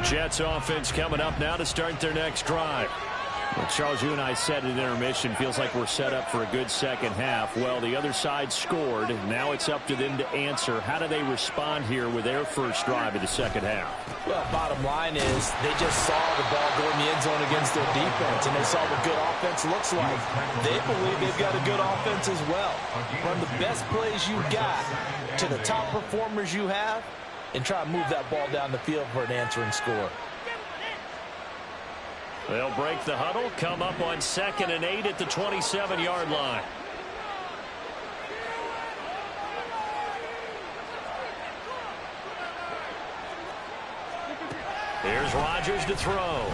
Jets offense coming up now to start their next drive. Well, Charles, you and I said at intermission, feels like we're set up for a good second half. Well, the other side scored. Now it's up to them to answer. How do they respond here with their first drive of the second half? Well, bottom line is they just saw the ball go in the end zone against their defense, and they saw what good offense looks like. They believe they've got a good offense as well. Run the best plays you got to the top performers you have, and try to move that ball down the field for an answering score. They'll break the huddle, come up on 2nd and 8 at the 27-yard line. Here's Rodgers to throw.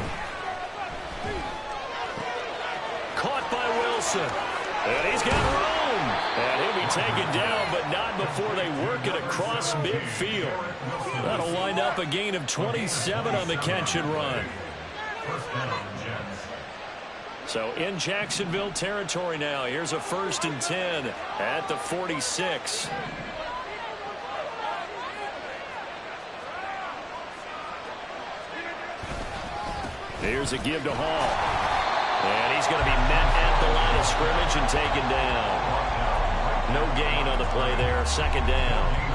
Caught by Wilson. And he's got room. And he'll be taken down, but not before they work it across midfield. That'll wind up a gain of 27 on the catch and run. So in Jacksonville territory now. Here's a 1st and 10 at the 46. Here's a give to Hall. And he's going to be met at the line of scrimmage and taken down. No gain on the play there. 2nd down.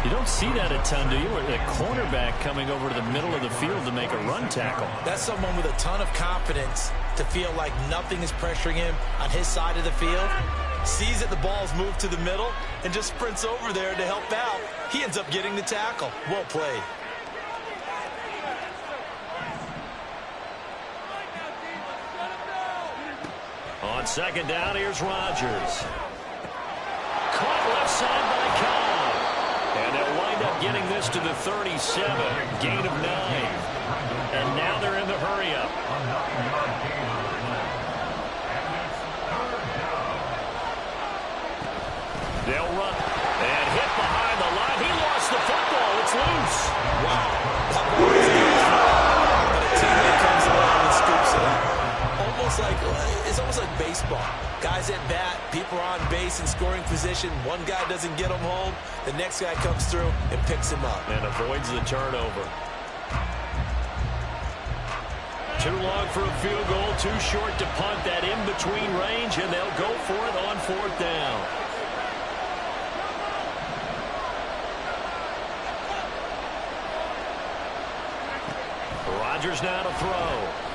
You don't see that a ton, do you? Or the cornerback coming over to the middle of the field to make a run tackle. That's someone with a ton of confidence to feel like nothing is pressuring him on his side of the field. Sees that the ball's moved to the middle and just sprints over there to help out. He ends up getting the tackle. Well played. On 2nd down, here's Rodgers. Caught left side by Cobb. And they'll wind up getting this to the 37. Gain of 9. And now they're in the hurry-up. They'll run. And hit behind the line. He lost the football. It's loose. Wow. That ball is loose. But a teammate comes along and scoops it up. It's almost like baseball. Guys at bat, people are on base in scoring position. One guy doesn't get him home. The next guy comes through and picks him up. And avoids the turnover. Too long for a field goal, too short to punt. That in-between range, and they'll go for it on 4th down. Rodgers now to throw.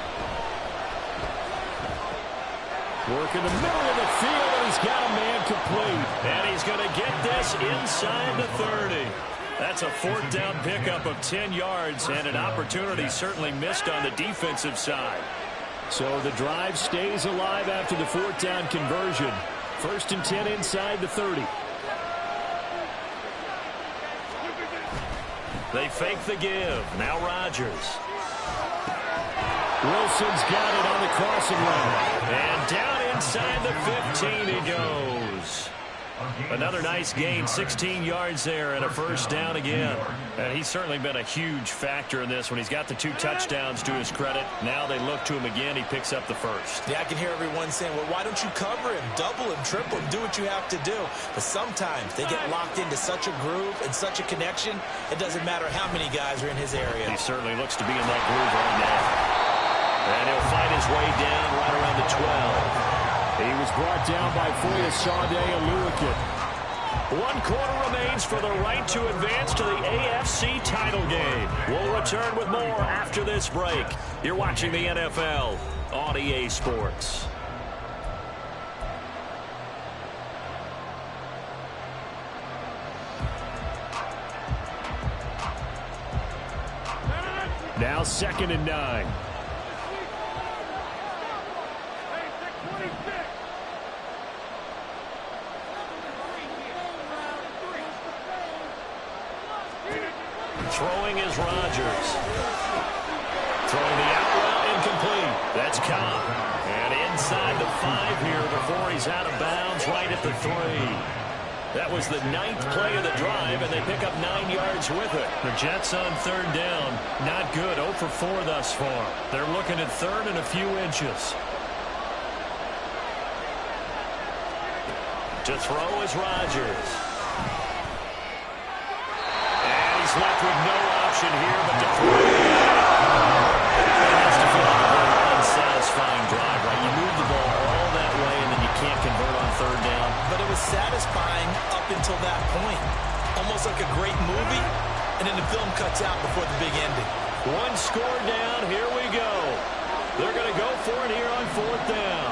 Work in the middle of the field, and he's got a man complete. And he's going to get this inside the 30. That's a 4th down pickup of 10 yards, and an opportunity certainly missed on the defensive side. So the drive stays alive after the 4th down conversion. 1st and 10 inside the 30. They fake the give. Now Rodgers. Wilson's got it on the crossing line. And down inside the 15 he goes. Another nice gain, 16 yards there, and a 1st down again. And he's certainly been a huge factor in this when he's got the 2 touchdowns to his credit. Now they look to him again. He picks up the 1st. Yeah, I can hear everyone saying, well, why don't you cover him, double him, triple him, do what you have to do. But sometimes they get locked into such a groove and such a connection, it doesn't matter how many guys are in his area. He certainly looks to be in that groove right now. And he'll fight his way down right around the 12. He was brought down by Foyesade Aluakin. 1 quarter remains for the right to advance to the AFC title game. We'll return with more after this break. You're watching the NFL on EA Sports. Now 2nd and 9. Throwing is Rodgers. Throwing the out route incomplete. That's Cobb. And inside the 5 here before he's out of bounds right at the 3. That was the 9th play of the drive, and they pick up 9 yards with it. The Jets on 3rd down. Not good. 0 for 4 thus far. They're looking at 3rd and a few inches. To throw is Rodgers. And he's left with no option here but to throw. until that point. Almost like a great movie, and then the film cuts out before the big ending. One score down. Here we go. They're going to go for it here on 4th down.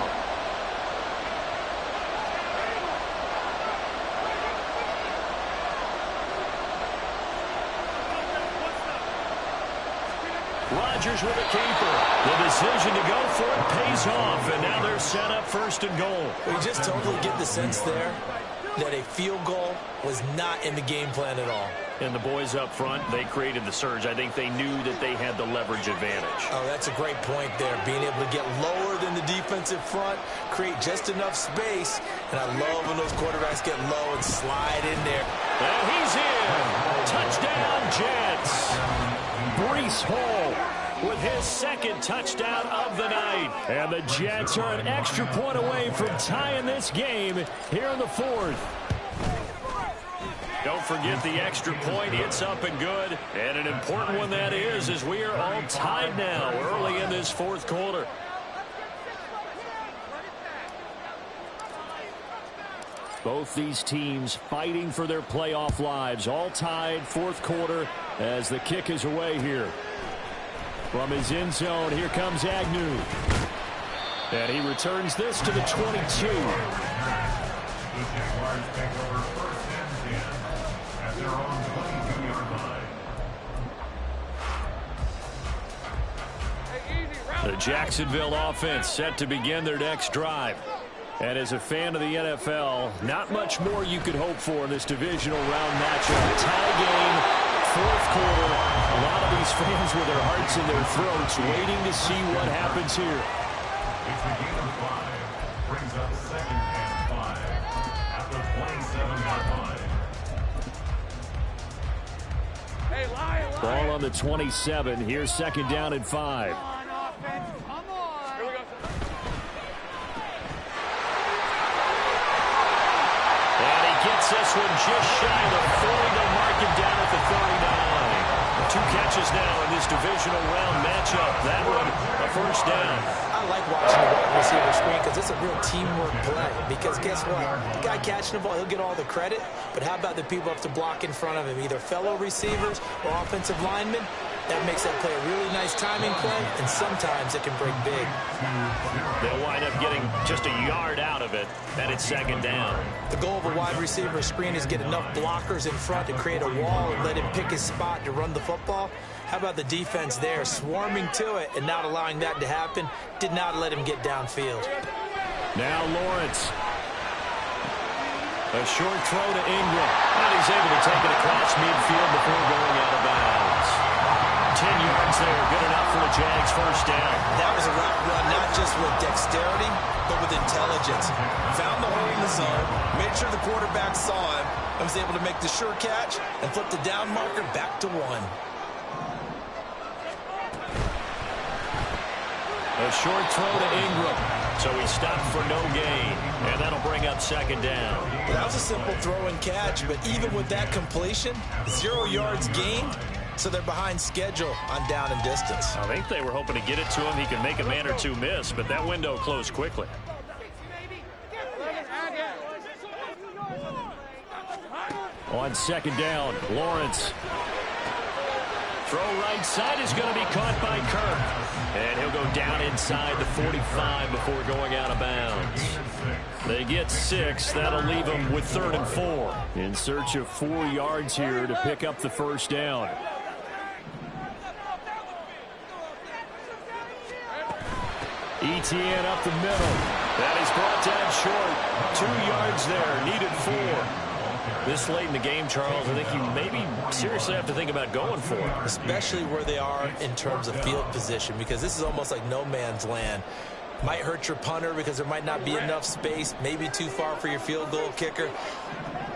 Rodgers with a keeper. The decision to go for it pays off, and now they're set up 1st and goal. We just totally get the sense there that a field goal was not in the game plan at all. And the boys up front, they created the surge. I think they knew that they had the leverage advantage. Oh, that's a great point there. Being able to get lower than the defensive front, create just enough space. And I love when those quarterbacks get low and slide in there. And he's in. Touchdown, Jets. Breece Hall with his 2nd touchdown of the night. And the Jets are an extra point away from tying this game here in the 4th. Don't forget the extra point. It's up and good. And an important one that is, as we are all tied now early in this 4th quarter. Both these teams fighting for their playoff lives. All tied 4th quarter as the kick is away here. From his end zone, here comes Agnew. And he returns this to the 22. The Jacksonville offense set to begin their next drive. And as a fan of the NFL, not much more you could hope for in this divisional round matchup. Tie game, 4th quarter. A lot of these fans with their hearts in their throats waiting to see what happens here. It's the game of 5. Brings up 2nd and 5. At the 27-yard line. Ball on the 27. Here's 2nd down and 5. Gets this one just shy of the 40. They'll mark him down at the 39. 2 catches now in this divisional round matchup. That one, a 1st down. I like watching the wide receiver screen because it's a real teamwork play. Because guess what? The guy catching the ball, he'll get all the credit. But how about the people up to block in front of him, either fellow receivers or offensive linemen? That makes that play a really nice timing play, and sometimes it can break big. They'll wind up getting just a yard out of it, and it's 2nd down. The goal of a wide receiver screen is get enough blockers in front to create a wall and let him pick his spot to run the football. How about the defense there, swarming to it and not allowing that to happen? Did not let him get downfield. Now Lawrence. A short throw to Ingram. And he's able to take it across midfield before going out of bounds. 10 yards there, good enough for the Jags' 1st down. That was a route run, not just with dexterity, but with intelligence. Found the hole in the zone, made sure the quarterback saw him, and was able to make the sure catch and flip the down marker back to 1. A short throw to Ingram. So he stopped for no gain, and that'll bring up 2nd down. Well, that was a simple throw and catch, but even with that completion, 0 yards gained. So they're behind schedule on down and distance. I think they were hoping to get it to him. He can make a man or 2 miss, but that window closed quickly. On 2nd down, Lawrence. Throw right side is going to be caught by Kirk. And he'll go down inside the 45 before going out of bounds. They get 6. That'll leave them with 3rd and 4. In search of 4 yards here to pick up the 1st down. ETN up the middle. That is brought down short. 2 yards there. Needed 4. This late in the game, Charles, I think you maybe seriously have to think about going for it. Especially where they are in terms of field position, because this is almost like no man's land. Might hurt your punter because there might not be enough space, maybe too far for your field goal kicker.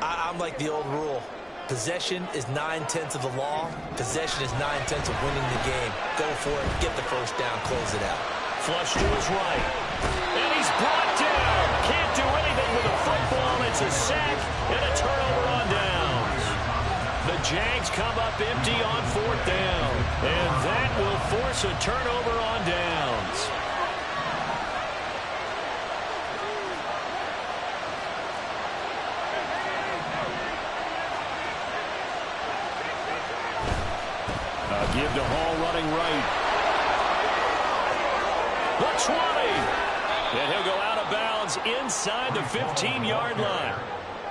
I'm like the old rule. Possession is 9/10 of the law. Possession is 9/10 of winning the game. Go for it, get the 1st down, close it out. Flush to his right. And he's brought down. Can't do anything with a football. It's a sack and a turnover on downs. The Jags come up empty on 4th down. And that will force a turnover on downs. A give to Hall running right. The 20. And he'll go out of bounds inside the 15-yard line.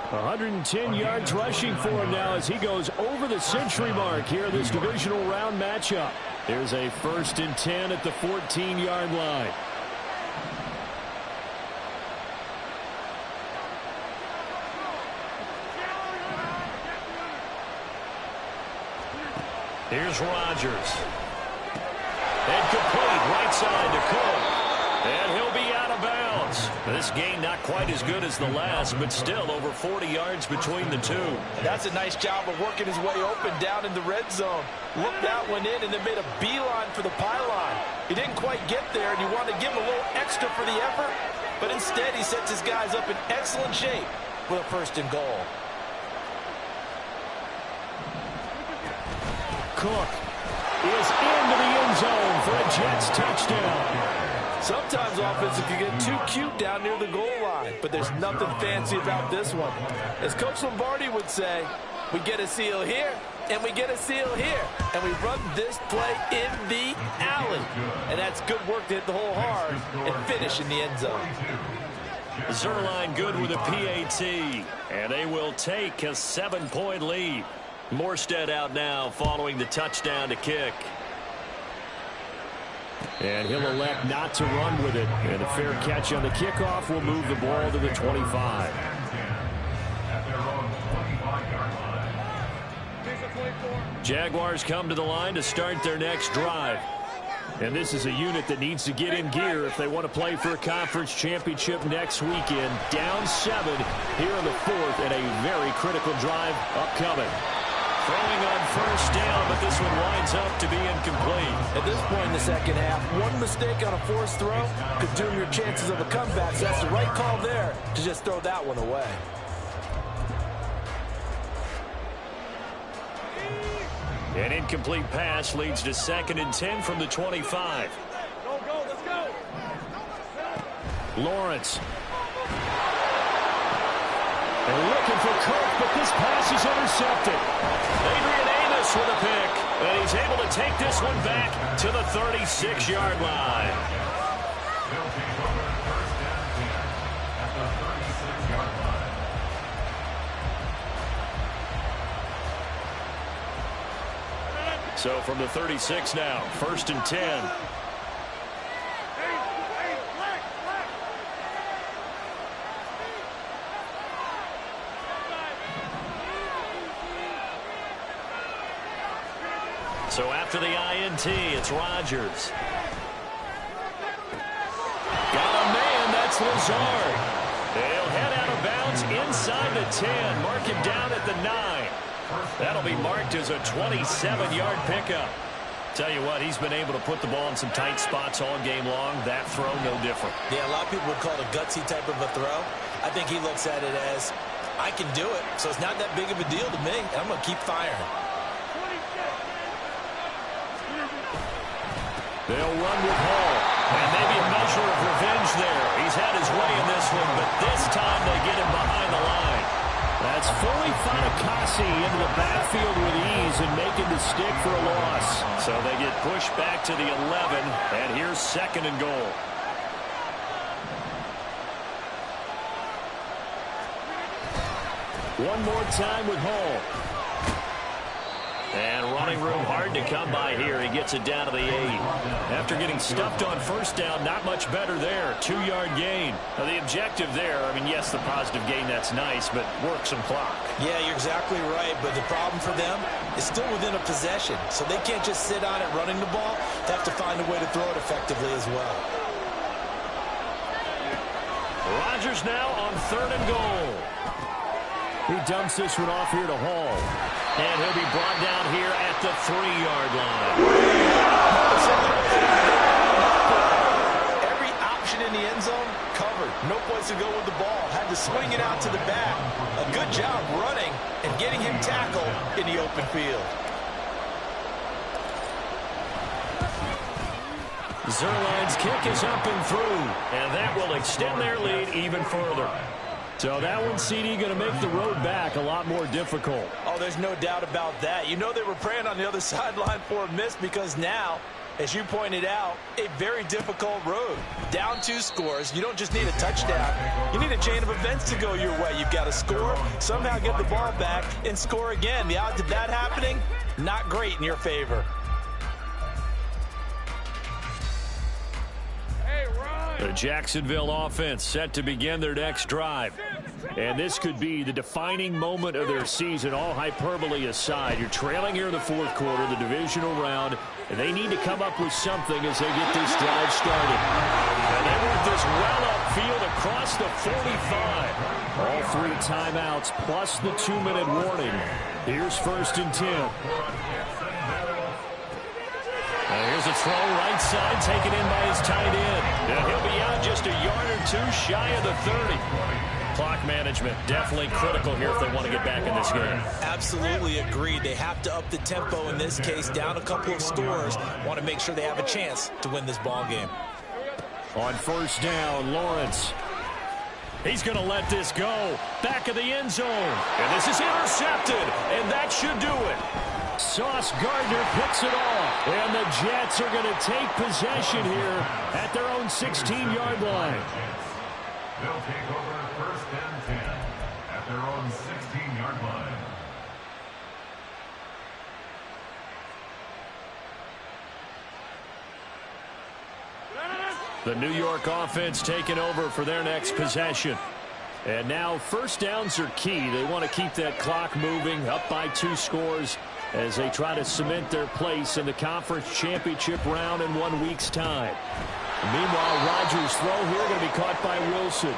110 yards rushing for him now as he goes over the century mark here in this divisional round matchup. There's a 1st and 10 at the 14-yard line. Here's Rodgers. And complete right side to Cook. And he'll be out of bounds. This game not quite as good as the last, but still over 40 yards between the two. That's a nice job of working his way open down in the red zone. Looked out, went in, and then made a beeline for the pylon. He didn't quite get there, and you want to give him a little extra for the effort, but instead he sets his guys up in excellent shape with a 1st and goal. Cook is into the end zone for a Jets touchdown. Sometimes offense, if you get too cute down near the goal line, but there's nothing fancy about this one. As Coach Lombardi would say, we get a seal here, and we get a seal here, and we run this play in the alley. And that's good work to hit the hole hard and finish in the end zone. Zerline good with a PAT, and they will take a 7-point lead. Morstead out now following the touchdown to kick. And he'll elect not to run with it. And a fair catch on the kickoff will move the ball to the 25. Jaguars come to the line to start their next drive. And this is a unit that needs to get in gear if they want to play for a conference championship next weekend. Down 7 here in the 4th, and a very critical drive upcoming. Throwing on 1st down, but this one winds up to be incomplete. At this point in the second half, one mistake on a forced throw could doom your chances of a comeback. So that's the right call there to just throw that one away. An incomplete pass leads to 2nd and 10 from the 25. Go, let's go. Lawrence. They're looking for Cook, but this pass is intercepted. Adrian Amos with a pick, and he's able to take this one back to the 36-yard line. So from the 36 now, 1st and 10. So after the INT, it's Rodgers. Got a man, that's Lazard. They'll head out of bounds inside the 10. Mark him down at the 9. That'll be marked as a 27-yard pickup. Tell you what, he's been able to put the ball in some tight spots all game long. That throw, no different. Yeah, a lot of people would call it a gutsy type of a throw. I think he looks at it as, I can do it, so it's not that big of a deal to me, and I'm going to keep firing. They'll run with Hall, and maybe a measure of revenge there. He's had his way in this one, but this time they get him behind the line. That's fully Fatukasi into the backfield with ease and making the stick for a loss. So they get pushed back to the 11, and here's 2nd and goal. One more time with Hall. And running room hard to come by here. He gets it down to the 8. After getting stuffed on 1st down, not much better there. 2-yard gain. Now the objective there, I mean, yes, the positive gain, that's nice, but work some clock. Yeah, you're exactly right, but the problem for them is still within a possession. So they can't just sit on it running the ball. They have to find a way to throw it effectively as well. Rodgers now on 3rd and goal. He dumps this one off here to Hall. And he'll be brought down here at the 3-yard line. Every option in the end zone covered. No place to go with the ball. Had to swing it out to the back. A good job running and getting him tackled in the open field. Zerline's kick is up and through. And that will extend their lead even further. So that one, CD, going to make the road back a lot more difficult. Oh, there's no doubt about that. You know they were praying on the other sideline for a miss because now, as you pointed out, a very difficult road. Down 2 scores. You don't just need a touchdown. You need a chain of events to go your way. You've got to score, somehow get the ball back, and score again. The odds of that happening, not great in your favor. The Jacksonville offense set to begin their next drive. And this could be the defining moment of their season, all hyperbole aside. You're trailing here in the fourth quarter, the divisional round, and they need to come up with something as they get this drive started. And they work this well upfield across the 45. All 3 timeouts plus the 2-minute warning. Here's 1st and 10. Here's a throw right side taken in by his tight end. And he'll be out just a yard or 2 shy of the 30. Clock management definitely critical here if they want to get back in this game. Absolutely agreed. They have to up the tempo in this case, down a couple of scores. Want to make sure they have a chance to win this ball game. On 1st down, Lawrence. He's going to let this go. Back of the end zone. And this is intercepted. And that should do it. Sauce Gardner picks it off. And the Jets are going to take possession here at their own 16-yard line. They'll take over 1st and 10 at their own 16-yard line. The New York offense taking over for their next possession. And now 1st downs are key. They want to keep that clock moving, up by 2 scores as they try to cement their place in the conference championship round in 1 week's time. Meanwhile, Rodgers' throw here going to be caught by Wilson.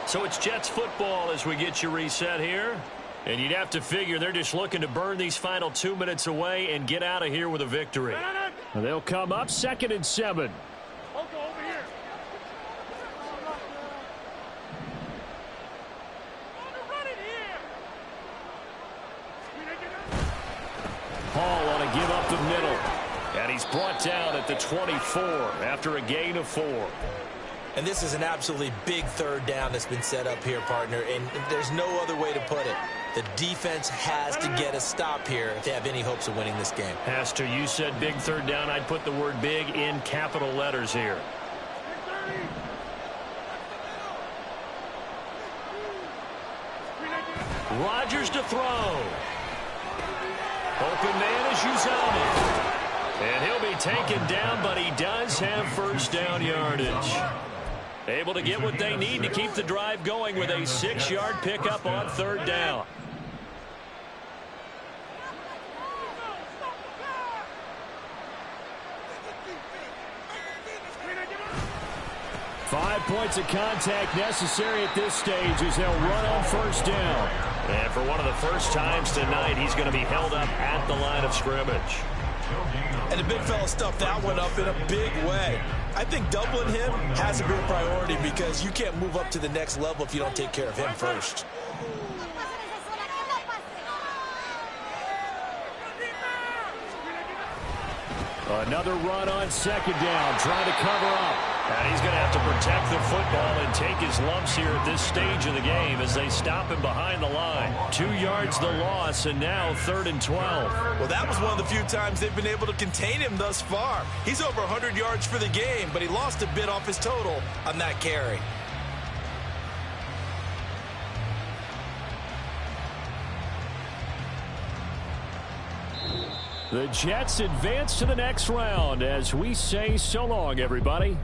So it's Jets football as we get you reset here. And you'd have to figure they're just looking to burn these final 2 minutes away and get out of here with a victory. And they'll come up 2nd and 7. Hall on a give up the middle. And he's brought down at the 24 after a gain of 4. And this is an absolutely big 3rd down that's been set up here, partner, and there's no other way to put it. The defense has to get a stop here if they have any hopes of winning this game. Pastor, you said big 3rd down. I'd put the word big in capital letters here. Rodgers to throw. Open man is Uzomah. And he'll be taken down, but he does have 1st down yardage. Able to get what they need to keep the drive going with a 6-yard pickup on 3rd down. Five points of contact necessary at this stage as they'll run on 1st down. And for one of the first times tonight, he's going to be held up at the line of scrimmage. And the big fella stuffed that one up in a big way. I think doubling him has to be a priority because you can't move up to the next level if you don't take care of him first. Another run on 2nd down, trying to cover up. And he's going to have to protect the football and take his lumps here at this stage of the game as they stop him behind the line. 2 yards the loss, and now 3rd and 12. Well, that was one of the few times they've been able to contain him thus far. He's over 100 yards for the game, but he lost a bit off his total on that carry. The Jets advance to the next round as we say so long, everybody.